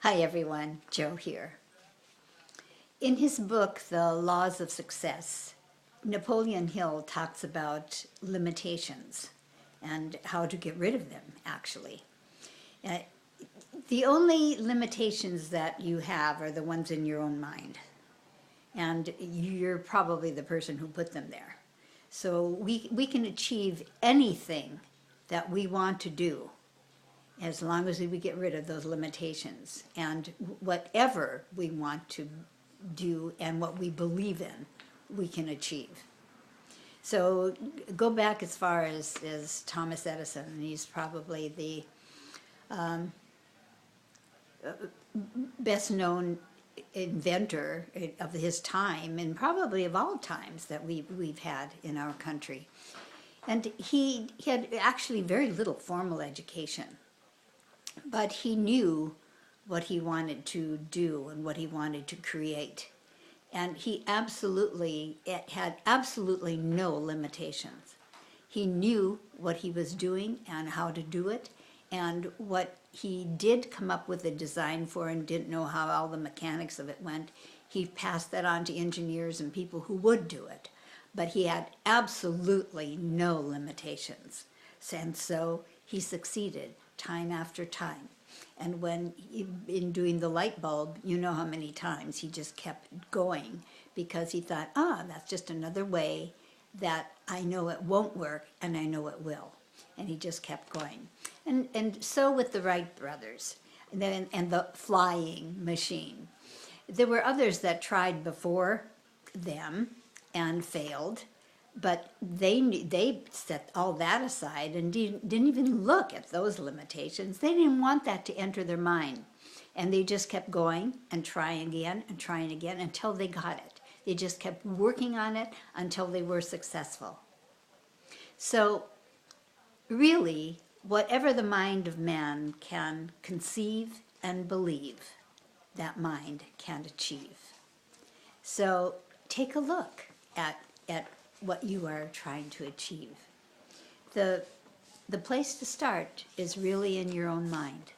Hi everyone, Joe here. In his book, The Laws of Success, Napoleon Hill talks about limitations and how to get rid of them, actually. Uh, the only limitations that you have are the ones in your own mind. And you're probably the person who put them there. So we can achieve anything that we want to do as long as we get rid of those limitations. And whatever we want to do and what we believe in, we can achieve. So go back as far as Thomas Edison, and he's probably the best known inventor of his time and probably of all times that we've had in our country. And he had actually very little formal education, but he knew what he wanted to do and what he wanted to create. And he had absolutely no limitations. He knew what he was doing and how to do it, and what he did come up with a design for and didn't know how all the mechanics of it went, he passed that on to engineers and people who would do it. But he had absolutely no limitations. And so he succeeded time after time. And in doing the light bulb, you know how many times he just kept going because he thought, that's just another way that I know it won't work and I know it will. And he just kept going. And so with the Wright brothers and the flying machine. There were others that tried before them and failed, but they set all that aside and didn't even look at those limitations. They didn't want that to enter their mind. And they just kept going and trying again until they got it. They just kept working on it until they were successful. So really, whatever the mind of man can conceive and believe, that mind can achieve. So take a look at what you are trying to achieve. The place to start is really in your own mind.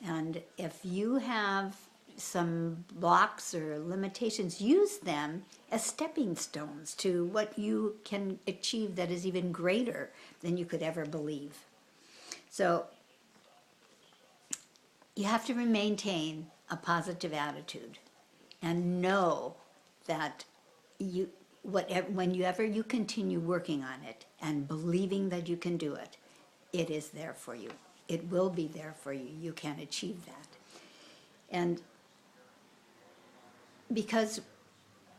And if you have some blocks or limitations, use them as stepping stones to what you can achieve that is even greater than you could ever believe. So you have to maintain a positive attitude and know that whenever you continue working on it and believing that you can do it, it is there for you. It will be there for you. You can achieve that. And because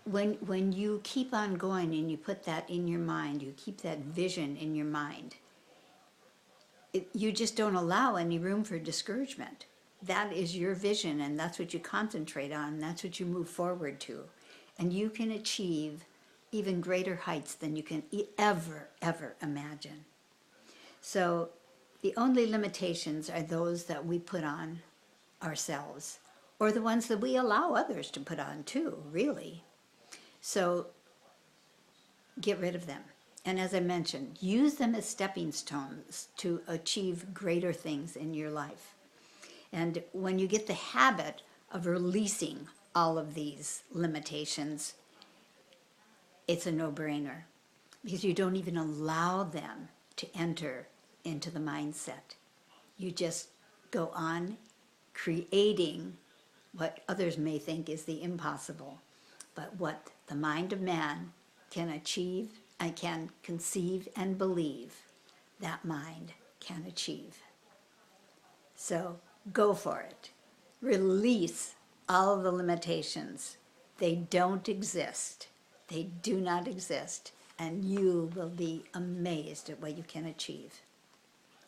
when you keep on going and you put that in your mind, you keep that vision in your mind, you just don't allow any room for discouragement. That is your vision, and that's what you concentrate on, and that's what you move forward to. And you can achieve even greater heights than you can ever imagine. So the only limitations are those that we put on ourselves, or the ones that we allow others to put on too, really. So get rid of them. And as I mentioned, use them as stepping stones to achieve greater things in your life. And when you get the habit of releasing all of these limitations, it's a no-brainer because you don't even allow them to enter into the mindset. You just go on creating what others may think is the impossible, but what the mind of man can achieve and can conceive and believe, that mind can achieve. So go for it. Release all of the limitations. They don't exist. They do not exist. And you will be amazed at what you can achieve.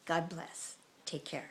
God bless. Take care.